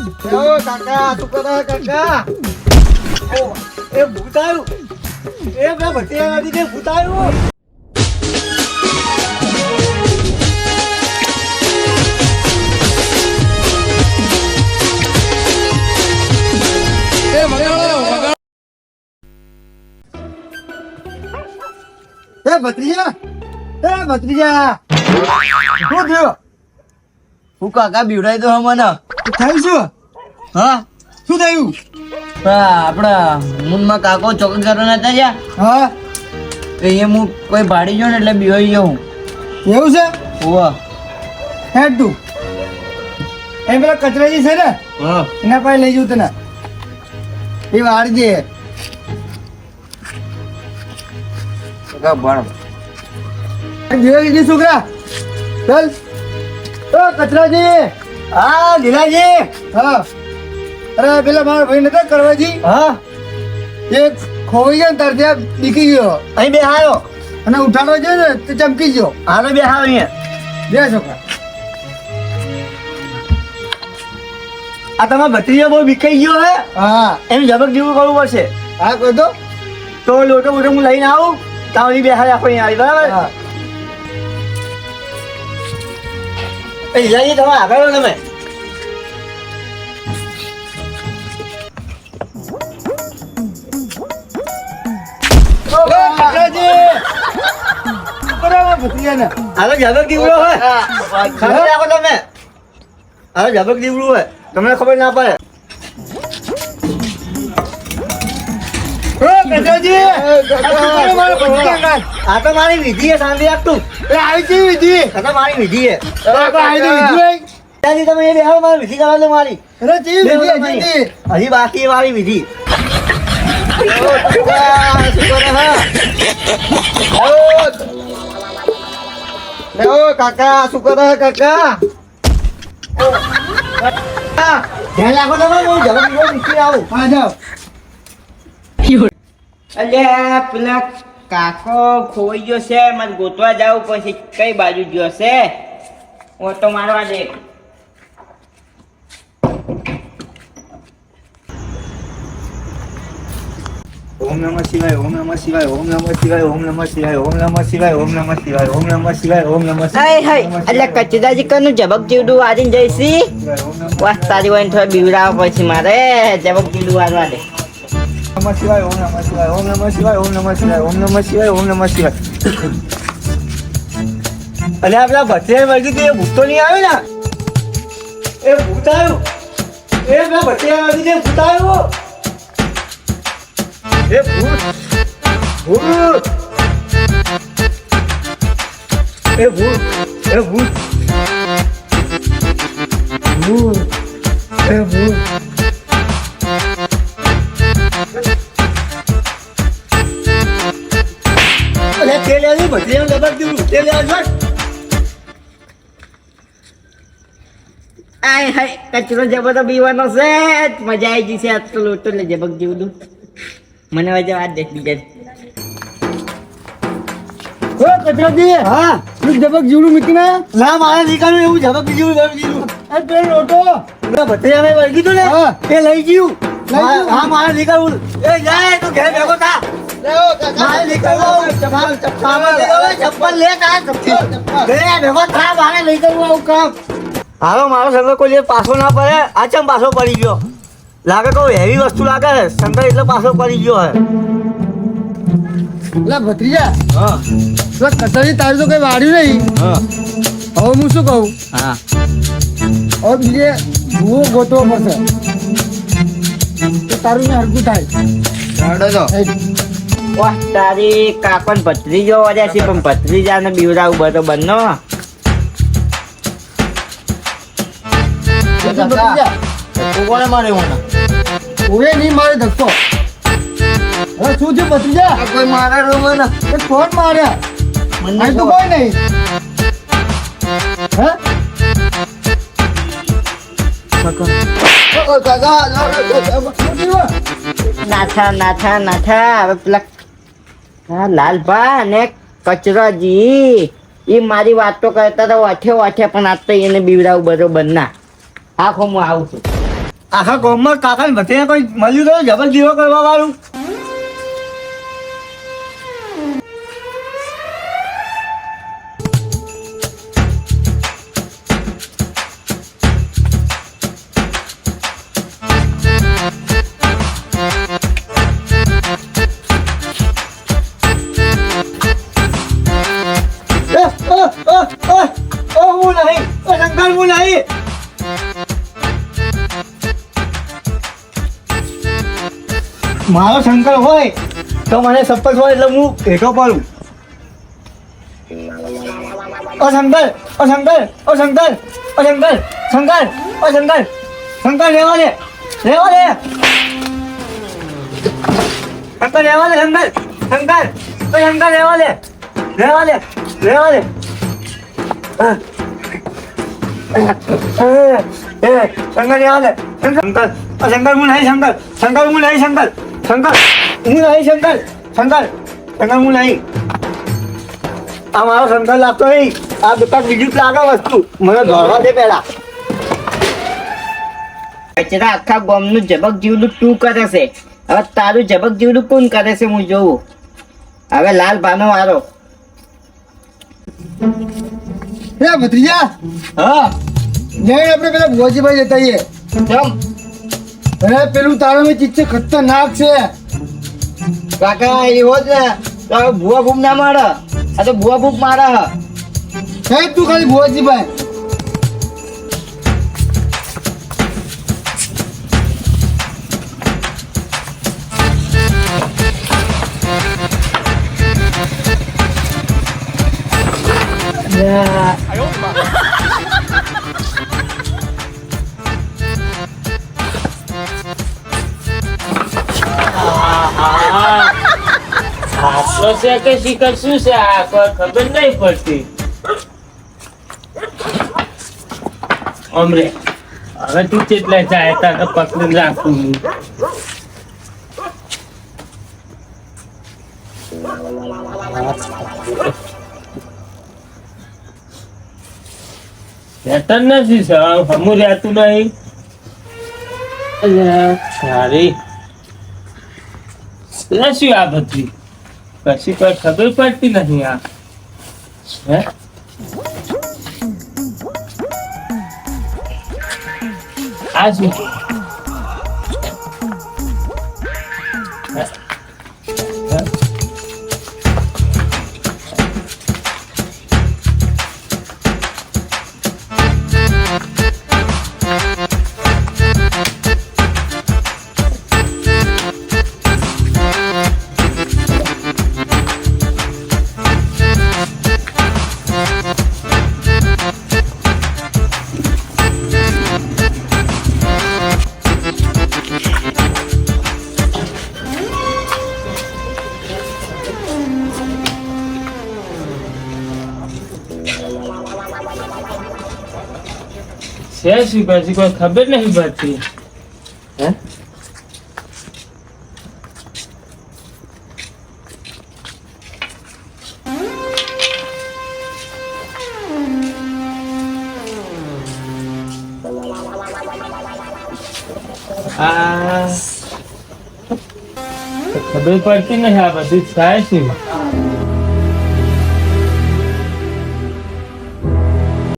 કાકા તું કરે કાકા એ ભૂત આવ્યું એ બે ભટિયા નથી કે ભૂત આવ્યું ભત્રીજા શું થયો હું કાકા બીવડાઈ દો મને થયું શું હા શું થયું આપડા મુનમાં કાકો ચોકડ કરવા નતા જા હા એ હું કોઈ ભાડી ગયો ને એટલે બીવાઈ ગયો હું એવું છે ઓવા હેડ તું એ પેલા કચરાજી છે ને હા એના પાસે લઈ જવું તને એ વાળી દે કાકા ભણ ધીરેજી છોકરા ચાલ ઓ કચરાજી હા લીલાજી હા અરે પેલા મારા ભાઈ નતા કરવાજી હા એ ખોઈ ગયો ને તાર ત્યાં દીકી ગયો અહીં બે હાયો અને ઉઠાડો છે ને તો ચમકી ગયો હાલો બે હાવ અહીંયા બે છોકરા આ તમારા ભત્રીજો બહુ વિકાઈ ગયો હે હા એનું જબક જેવું કરવું પડશે હા કહો તો તો લોટો બોટો હું લઈને આવું તાવડી બે હાય આપણે અહીંયા આવી બરાબર હા એ લીલાજી તમે આગળ હો તમે હાલો જબક દીવડો હોય ખબર રાખો તમે હાલો જબક દીવડું હોય તમને ખબર ના પડે આ તો મારી વિધિ છે શાંતિ રાખતું આ તો મારી વિધિ છે ત્યાંથી તમે એ બેહાડો મારી વિધિ કરવા દો મારી હજી બાકી છે મારી વિધિ કાકા શું કરે કાકા ધ્યાન રાખો તમે હું જબક દીવડો નીકળી આવું હા જાઓ અલ્યા પેલા કાકો ખોઈ ગયો છે મને ગોતવા જાવ પછી કઈ બાજુ ગયો છે ઓટો મારવા દે ઓમ નમઃ શિવાય ઓમ નમઃ શિવાય ઓમ નમઃ શિવાય ઓમ નમઃ શિવાય ઓમ નમઃ શિવાય ઓમ નમઃ શિવાય ઓમ નમઃ શિવાય ઓમ નમઃ હાય હાય એટલે કચરાજી કનું જબક જીવડું વારીને જઈશી વાહ તારી વાઈને થોડા બીવડાવ પછી મારે જબક જીવડું વારવા દે નમઃ શિવાય ઓમ નમઃ શિવાય ઓમ નમઃ શિવાય ઓમ નમઃ શિવાય ઓમ નમઃ શિવાય ઓમ નમઃ શિવાય અને આપણા ભત્રીજા વર્ગી તો એ ભૂત તો નહીં આવે ને એ ભૂત આવ્યું એ પેલા ભટિયા નથી તે ભૂત આવ્યું એ ભૂત ભૂત એ ભૂત એ ભૂત ભૂત એ ભૂત અરે તે લેવી ભત્રીજાનું જબક જીવડું તે લેવા જોડ આય હાય કચરો જબો તો પીવાનો છે મજા આવી ગઈ છે આજ તો લોટો ને જબક જીવડું મને વજે વાત દેખ બીજા ઓ કચરાજી હા તું જબક જીવડું મૂકીને ના મારે નીકળ્યું એવું જબક જીવડું જીવડું એ પેલો લોટો પેલા ભત્રીજાને વળગી તું ને હા. એ લઈ ગયું ગયું? હા મારે નીકળવું એ જાય તું ઘરે ભેગો થા મારે નીકળવું ચપ્પલ લે તા ઘરે ભેગો થા મારે નીકળવું આવું કામ હાલો મારો સંગર કોઈ પાછો ના પડે આ ચમ પાછો પડી ગયો લાગે કોઈ હેવી વસ્તુ લાગે છે સંગર એટલે પાછો પડી ગયો હે લા ભત્રીજા હા પેલા કચરાજી તારું તો કઈ વાળ્યું નહીં હા હવે હું શું કહું હા હવે બીજે ભૂવો ગોતવો પડશે તો તારું ને હરકું થાય વાહ તારી કાપન ભત્રીજો વાજ્યા છે પણ ભત્રીજાને બીવડાવું બરોબર નો કોને મારે ઓએ નહીં મારે ધક્કો હવે શું થયું ભત્રીજા કોઈ મારા રૂમ ને એ કોણ માર્યા મને અહીં તો કોઈ નહીં હે નાથા નાથા નાથા હવે પેલા હા લાલભા અને કચરાજી એ મારી વાતો કરતા હતા વાઠે વાઠે પણ આજ તો એને બીવડાવું બરોબર ના આખો હું આવું છું આખા ગામમાં કાકા ને ભત્રીને કોઈ મળ્યું તો જબર દીવો કરવા વાળું. હું નહીં, શંકર હું નહીં. મારો શંકર હોય તો મને સપોર્ટ હોય એટલે હું ભેગો પડું. ઓ શંકર, ઓ શંકર, ઓ શંકર, ઓ શંકર, શંકર, ઓ શંકર, શંકર રહેવા દે, રહેવા દે, શંકર રહેવા દે, શંકર, શંકર, ઓ શંકર રહેવા દે, રહેવા દે, રહેવા દે. શંકર રહેવા દે, શંકર, ઓ શંકર હું નહીં, શંકર, શંકર હું નહીં, શંકર, શંકર હું નહીં, શંકર, શંકર, શંકર હું નહીં. આ મારો શંકર લાગતો નહીં. આ દુકાન બીજું જ લાગે વસ્તુ. મને દોડવા દે પેલા. બચરા આખા ગામનું જબક જીવનું તું કરે છે. હવે તારું જબક જીવનું કોણ કરે છે હું જોઉં. હવે લાલ ભાનો વારો. હે ભત્રીજા, હા જઈને આપણે પેલા ભોજીભાઈ જતા આવીએ. ચમ અરે પેલું તારું ચીજ છે ખતરનાક છે. કાકા એવો જ ને તો હવે ભૂવા ભૂપ ના મારે. આ તો ભૂવા ભૂપ મારે. હે તું ખાલી ભોજીભાઈ. આટલો છે કે શિખર શું છે આ કોઈ ખબર નહીં પડતી. અમરે હવે તું કેટલા જાય તારે પકડીને રાખું હું. રહેતા નથી હમું રહેતું નહીં. સારી શું આ બધી કશી કોઈ ખબર પડતી નથી. આ હે આ શું છે શું કશી કોઈ ખબર નહીં પડતી. હે ખબર પડતી નહીં આ બધું થાય છે.